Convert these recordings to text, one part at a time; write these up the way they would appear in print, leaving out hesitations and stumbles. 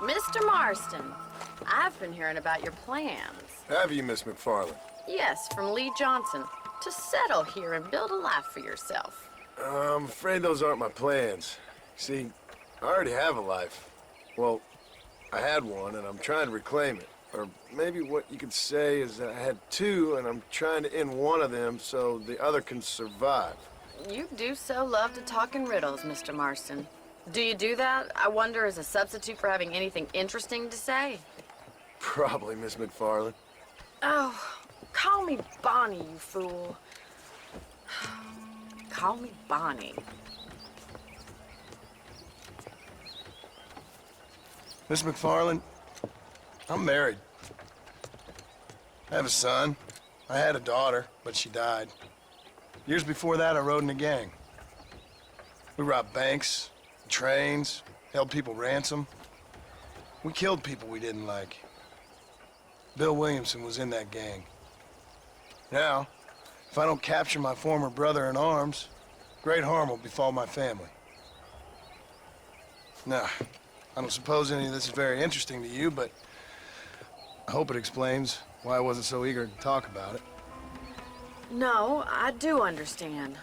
Mr. Marston, I've been hearing about your plans. Have you, Miss McFarland? Yes, from Lee Johnson, to settle here and build a life for yourself. I'm afraid those aren't my plans. See, I already have a life. Well, I had one, and I'm trying to reclaim it. Or maybe what you could say is that I had two, and I'm trying to end one of them so the other can survive. You do so love to talk in riddles, Mr. Marston. Do you do that, I wonder, as a substitute for having anything interesting to say? Probably, Miss McFarland. Oh, call me Bonnie, you fool. Call me Bonnie. Miss McFarland, I'm married. I have a son. I had a daughter, but she died. Years before that, I rode in a gang. We robbed banks, trains, held people ransom. We killed people we didn't like. Bill Williamson was in that gang. Now, if I don't capture my former brother in arms, great harm will befall my family. Now, I don't suppose any of this is very interesting to you, but I hope it explains why I wasn't so eager to talk about it. No, I do understand.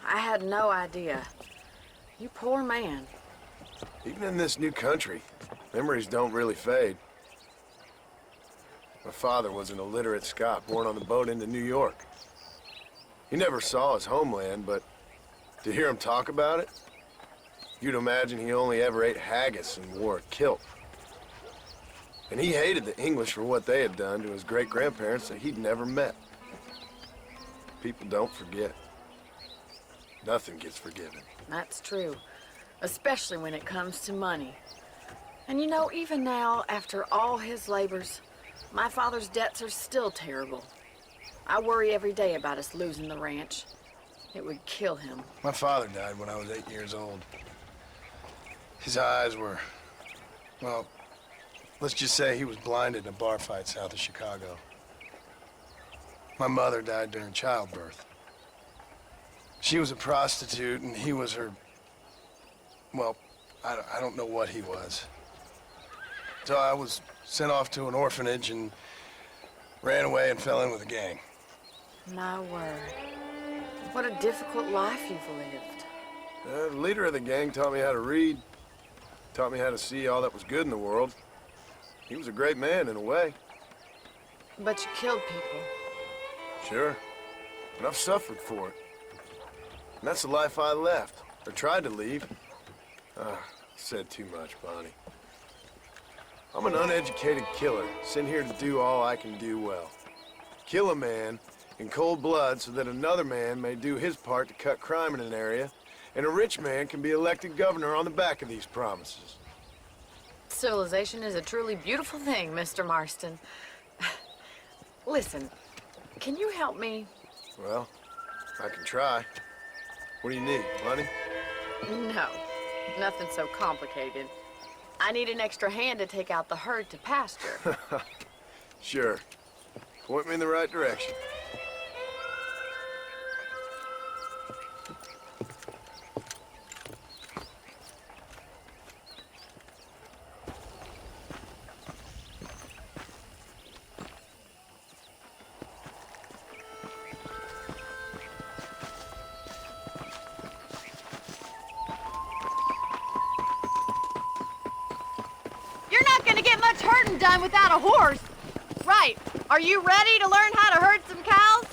I had no idea. You poor man. Even in this new country, memories don't really fade. My father was an illiterate Scot born on the boat into New York. He never saw his homeland, but to hear him talk about it, you'd imagine he only ever ate haggis and wore a kilt. And he hated the English for what they had done to his great-grandparents that he'd never met. People don't forget. Nothing gets forgiven. That's true, especially when it comes to money. And you know, even now, after all his labors, my father's debts are still terrible. I worry every day about us losing the ranch. It would kill him. My father died when I was 8 years old. His eyes were, well, let's just say he was blinded in a bar fight south of Chicago. My mother died during childbirth. She was a prostitute, and he was her... Well, I don't know what he was. So I was sent off to an orphanage and ran away and fell in with a gang. My word. What a difficult life you've lived. The leader of the gang taught me how to read, taught me how to see all that was good in the world. He was a great man in a way. But you killed people. Sure, but I've suffered for it. And that's the life I left, or tried to leave. Said too much, Bonnie. I'm an uneducated killer, sent here to do all I can do well. Kill a man in cold blood so that another man may do his part to cut crime in an area, and a rich man can be elected governor on the back of these promises. Civilization is a truly beautiful thing, Mr. Marston. Listen, can you help me? Well, I can try. What do you need, money? No, nothing so complicated. I need an extra hand to take out the herd to pasture. Sure. Point me in the right direction. Herding done without a horse. Right. Are you ready to learn how to herd some cows?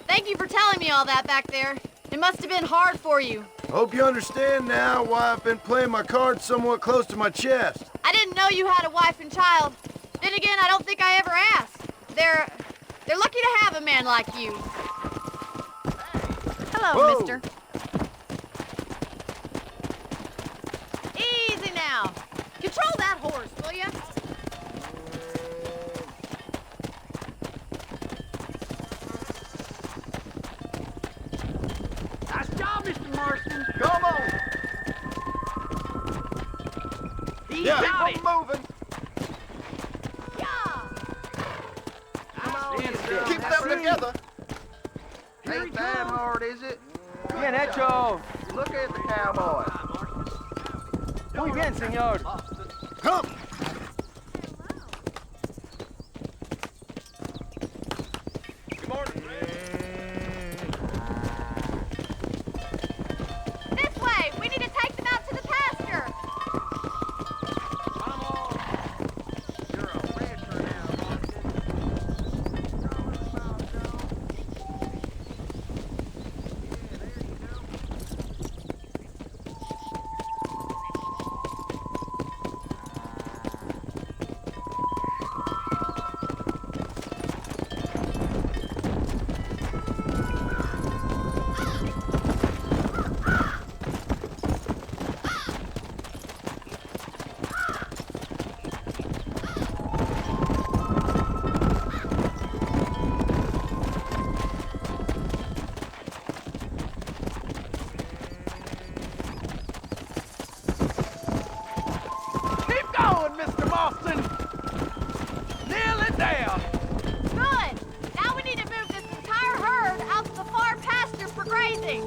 Thank you for telling me all that back there. It must have been hard for you. I hope you understand now why I've been playing my cards somewhat close to my chest. I didn't know you had a wife and child. Then again, I don't think I ever asked. They're lucky to have a man like you. Hello, Whoa. mister. Easy now. Control that horse, will you? Nice job, Mr. Marston. Come on! He's Yeah, got keep it. on moving. Yeah. Stand still. Keep them together. Here he that hard, is it? Bien hecho. Look at the cowboy. Muy bien, señor. Come! Good morning. This way! We need to take them out to the pasture! Come on. You're a rancher now, Keep going, Mr. Marston. Nearly there. Good! Now we need to move this entire herd out to the far pasture for grazing.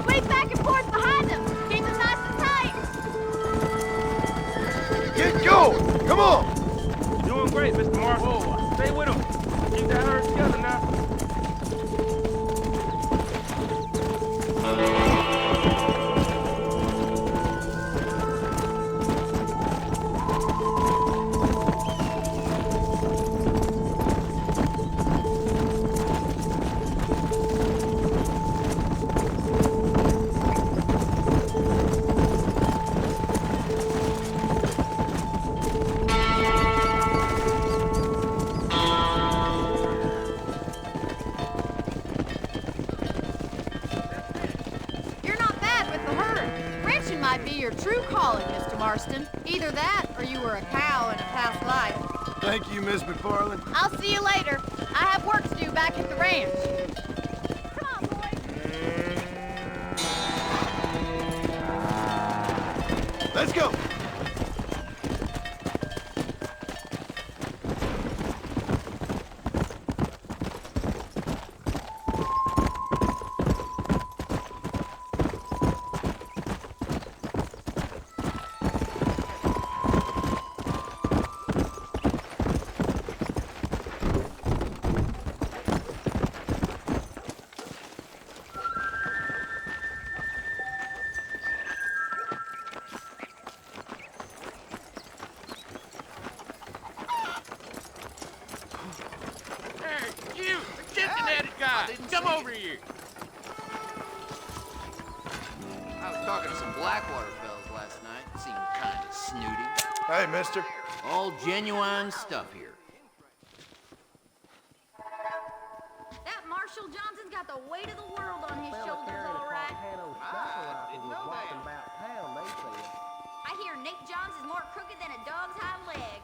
Squeeze back and forth behind them. Keep them nice and tight. Get going! Come on! You're doing great, Mr. Marshall. Stay with him. Keep that herd together now. You're not bad with the herd. Ranching might be your true calling, Mr. Marston. Either that, or you were a cow in a past life. Thank you, Miss McFarland. I'll see you later. I have work to do back at the ranch. Come on, boys. Let's go! Hey, you, the chicken-headed guy. Come over here. I was talking to some Blackwater fellas last night. Seemed kind of snooty. Hey, mister. All genuine stuff here. That Marshall Johnson's got the weight of the world on his shoulders, all right. Didn't know that. I hear Nate Johns is more crooked than a dog's hind leg.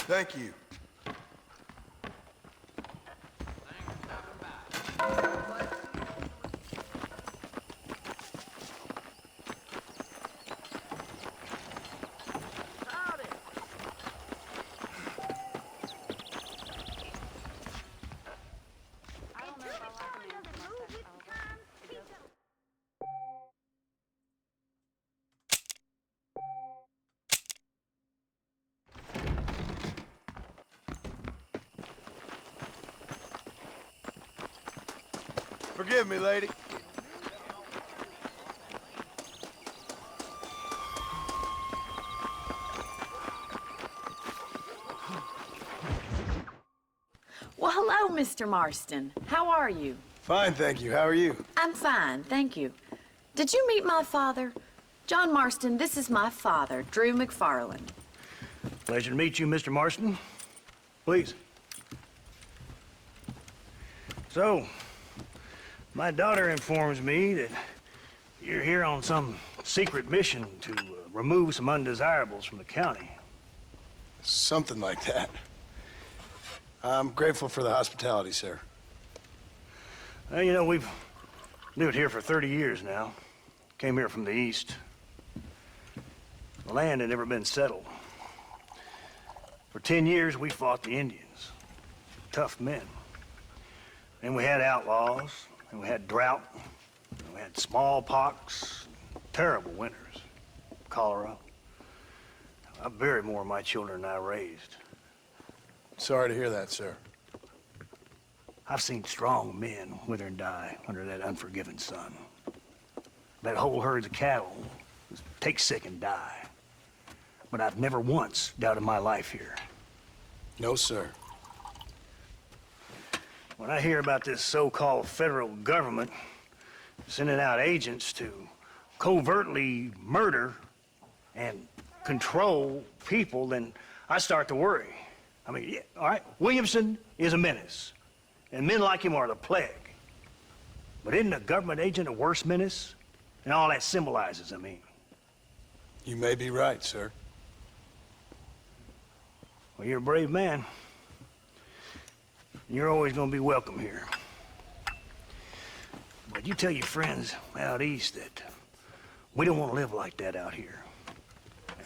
Thank you. Forgive me, lady. Well, hello, Mr. Marston. How are you? Fine, thank you. How are you? I'm fine, thank you. Did you meet my father? John Marston, this is my father, Drew McFarland. Pleasure to meet you, Mr. Marston. Please. So, my daughter informs me that you're here on some secret mission to remove some undesirables from the county. Something like that. I'm grateful for the hospitality, sir. Well, you know, we've lived here for 30 years now. Came here from the east. The land had never been settled. For 10 years, we fought the Indians. Tough men. Then we had outlaws, and we had drought, and we had smallpox, terrible winters, cholera. I buried more of my children than I raised. Sorry to hear that, sir. I've seen strong men wither and die under that unforgiving sun. That whole herds of cattle take sick and die. But I've never once doubted my life here. No, sir. When I hear about this so-called federal government sending out agents to covertly murder and control people, then I start to worry. I mean, yeah, all right, Williamson is a menace, and men like him are the plague. But isn't a government agent a worse menace? And all that symbolizes, I mean. You may be right, sir. Well, you're a brave man. You're always gonna be welcome here. But you tell your friends out east that we don't want to live like that out here.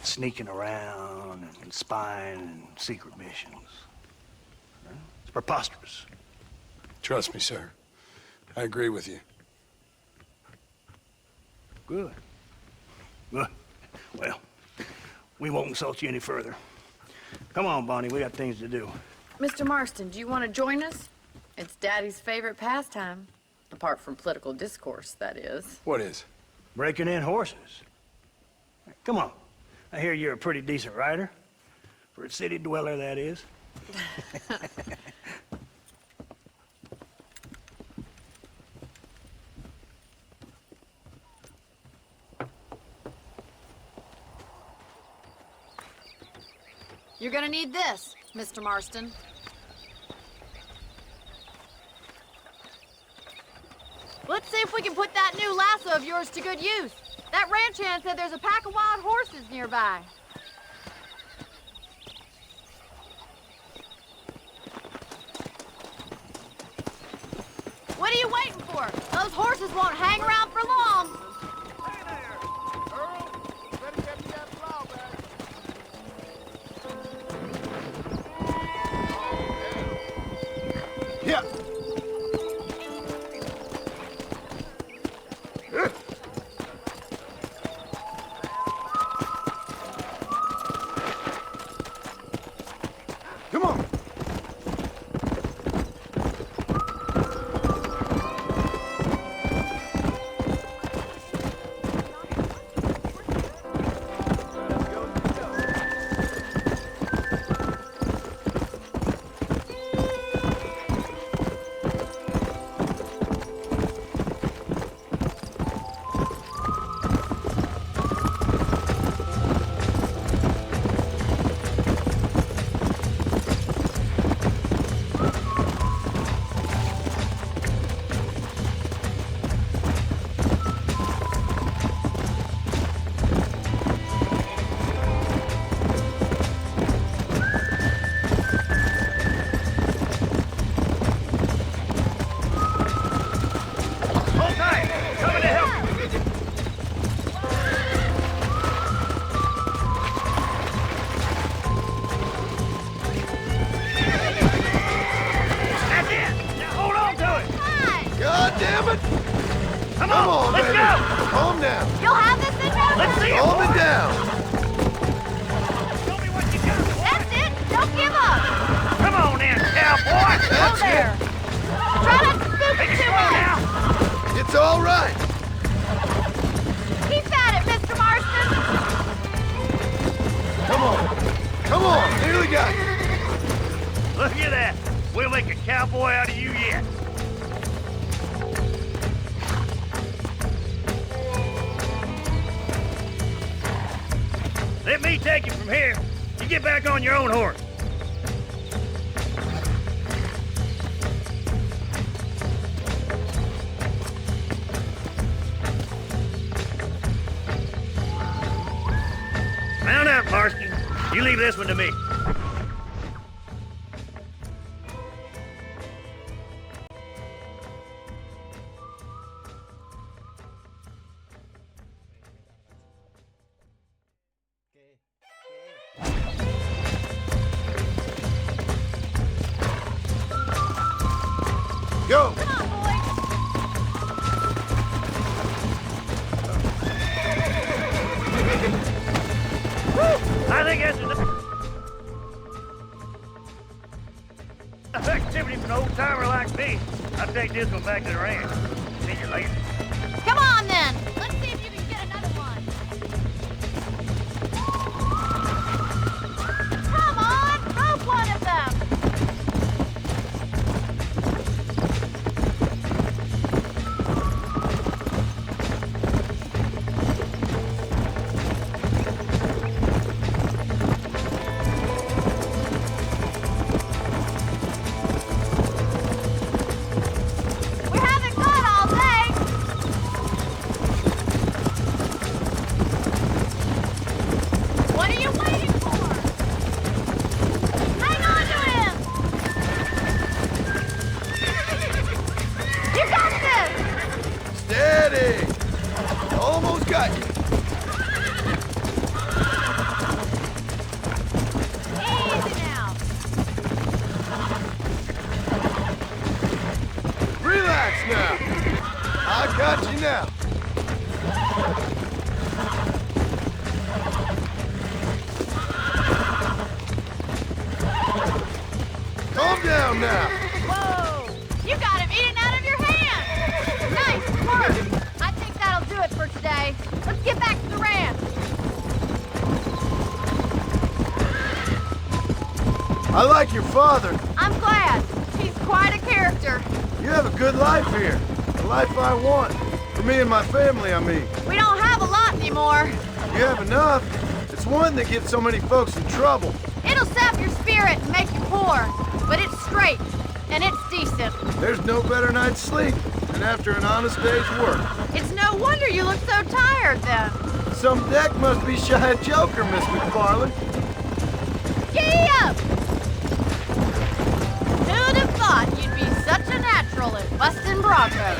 Sneaking around and spying and secret missions. It's preposterous. Trust me, sir. I agree with you. Good. Good. Well, we won't insult you any further. Come on, Bonnie, we got things to do. Mr. Marston, do you want to join us? It's Daddy's favorite pastime. Apart from political discourse, that is. What is? Breaking in horses. Come on. I hear you're a pretty decent rider. For a city dweller, that is. You're gonna need this, Mr. Marston. Let's see if we can put that new lasso of yours to good use. That ranch hand said there's a pack of wild horses nearby. What are you waiting for? Those horses won't hang around for long. Hey there, Earl. Better get me that plow back. Yeah. Come on. damn it! Come on, let's baby. go! Calm down. You'll have this in no Let's see it. Calm it down. Show me what you got, boy. That's it. Don't give up. Come on in, cowboy. That's there. Try not to spook Take it it too slow much. now. It's all right. Keep at it, Mr. Marston. Come on. Come on. Nearly got you. Look at that. We'll make a cowboy out of you yet. Let me take you from here. You get back on your own horse. Mount up, Marston. You leave this one to me. this one back to the ranch. See you later. Come on, then. Let's see if you can get another one. Come on, rope one of them. We haven't gone all day. What are you waiting for? Hang on to him! You got this! Steady! Almost got you. Easy now. Relax now. I got you now. Calm down now. Whoa! You got him eating out of your hand! Nice work! I think that'll do it for today. Let's get back to the ranch. I like your father. I'm glad. He's quite a character. You have a good life here. The life I want. For me and my family, I mean. We don't have a lot anymore. You have enough. It's one that gets so many folks in trouble. It'll sap your spirit and make you poor. But it's straight, and it's decent. There's no better night's sleep than after an honest day's work. It's no wonder you look so tired then. Some deck must be shy of Joker, Miss McFarland. Giddy up! Who'd have thought you'd be such a natural at busting broncos?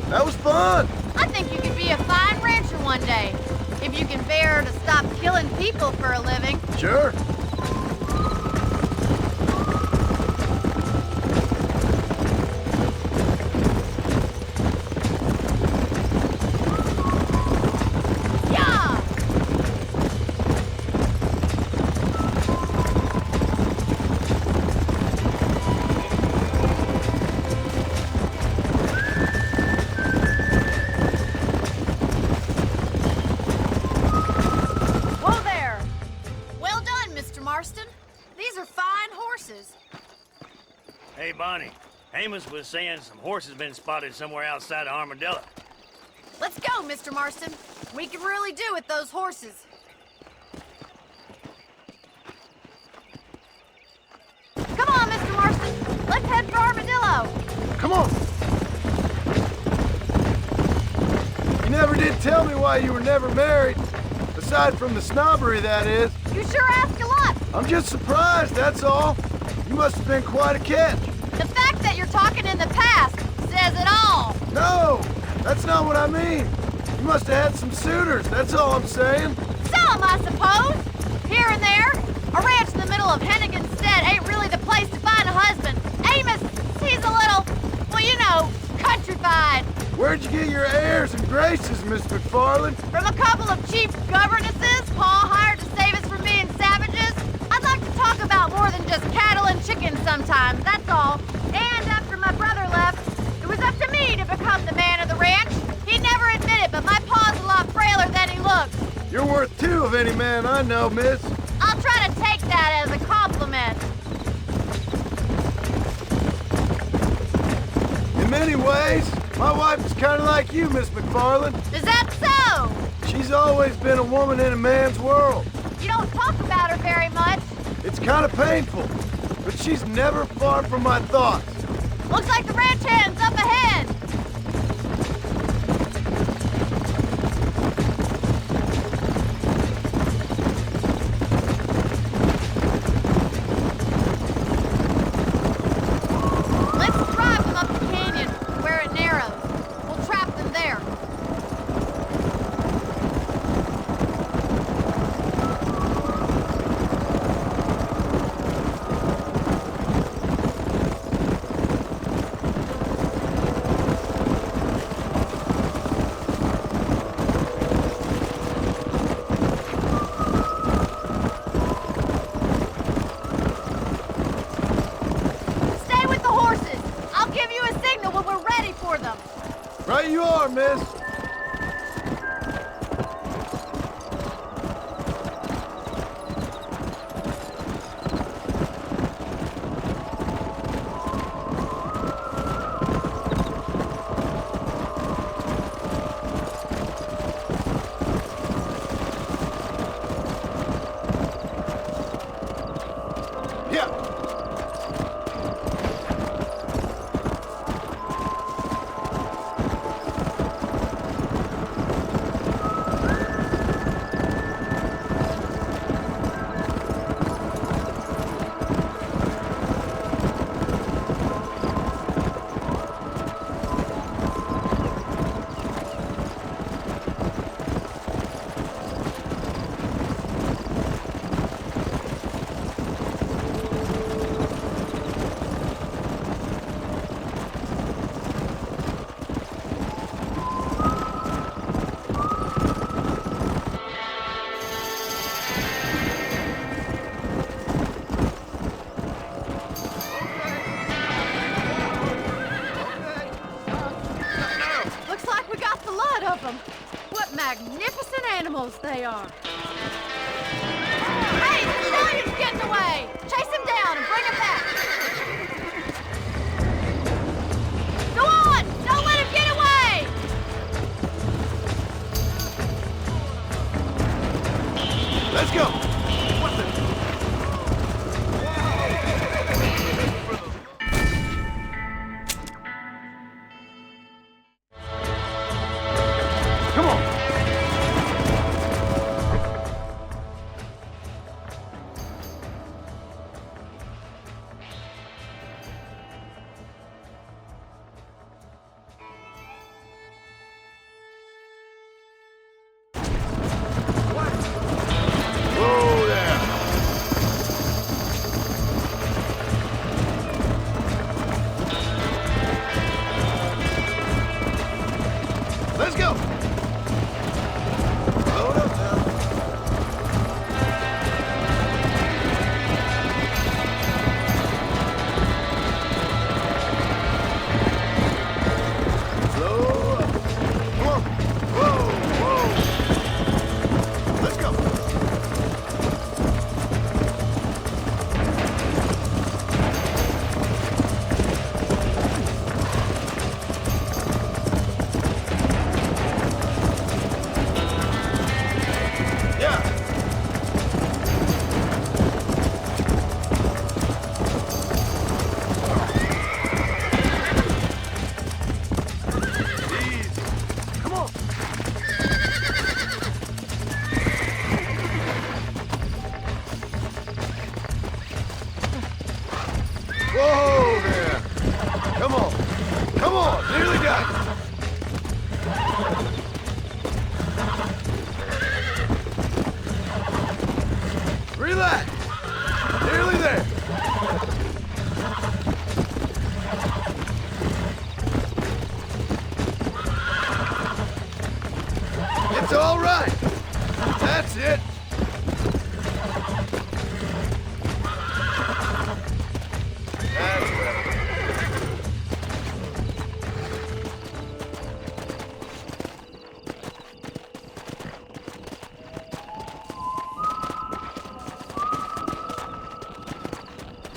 That was fun. I think you could be a fine rancher one day, if you can bear to stop killing people for a living. Sure. Yeah! Whoa there! Well done, Mr. Marston. These are fine horses. Hey, Bonnie. Amos was saying some horses been spotted somewhere outside of Armadillo. Let's go, Mr. Marston. We can really do with those horses. Come on, Mr. Marston. Let's head for Armadillo. Come on. You never did tell me why you were never married. Aside from the snobbery, that is. You sure ask a lot. I'm just surprised, that's all. You must have been quite a catch. The fact that you're talking in the past says it all. No, that's not what I mean. You must have had some suitors, that's all I'm saying. Some, I suppose. Here and there. A ranch in the middle of Hennigan's Stead ain't really the place to find a husband. Amos, he's a little, well, you know, countrified. Where'd you get your airs and graces, Miss McFarland? From a couple of cheap governesses Pa hired to save us from being savages. I'd like to talk about more than just cattle and chickens sometimes, that's all. And after my brother left, it was up to me to become the man of the ranch. He never admitted, but my pa's a lot frailer than he looks. You're worth two of any man I know, miss. I'll try to take that as a compliment. In many ways, my wife is kind of like you, Miss McFarland. Is that so? She's always been a woman in a man's world. You don't talk about her very much. It's kind of painful, but she's never far from my thoughts. Looks like the ranch hand's up ahead. Let's drive them up the canyon where it narrows. We'll trap them there. more, miss. Magnificent animals they are. Hey, the stallion's getting away! Chase him down and bring him back! Go on! Don't let him get away! Let's go! What's it? Come on! Whoa there! Let's go! Load up now. Slow up. Come on. Whoa, whoa. Let's go. Yeah. Easy. Come on. Whoa there. Come on. Come on. Nearly got it. Relax. Nearly there. It's all right. That's it. That's better.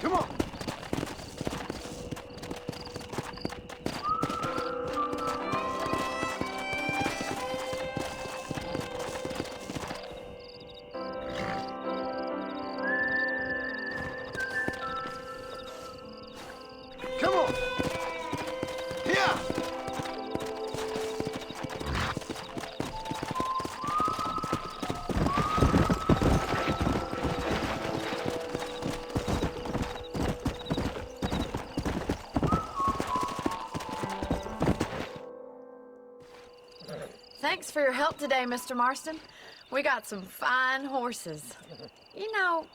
Come on. Come on. Yeah. Thanks for your help today, Mr. Marston. We got some fine horses. You know,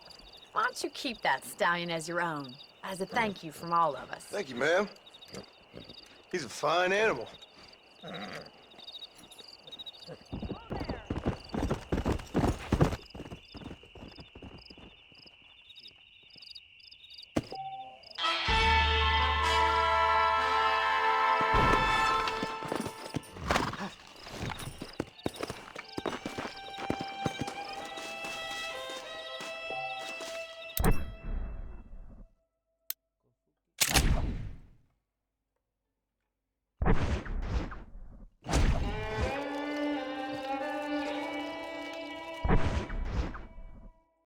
why don't you keep that stallion as your own, as a thank you from all of us? Thank you, ma'am. He's a fine animal.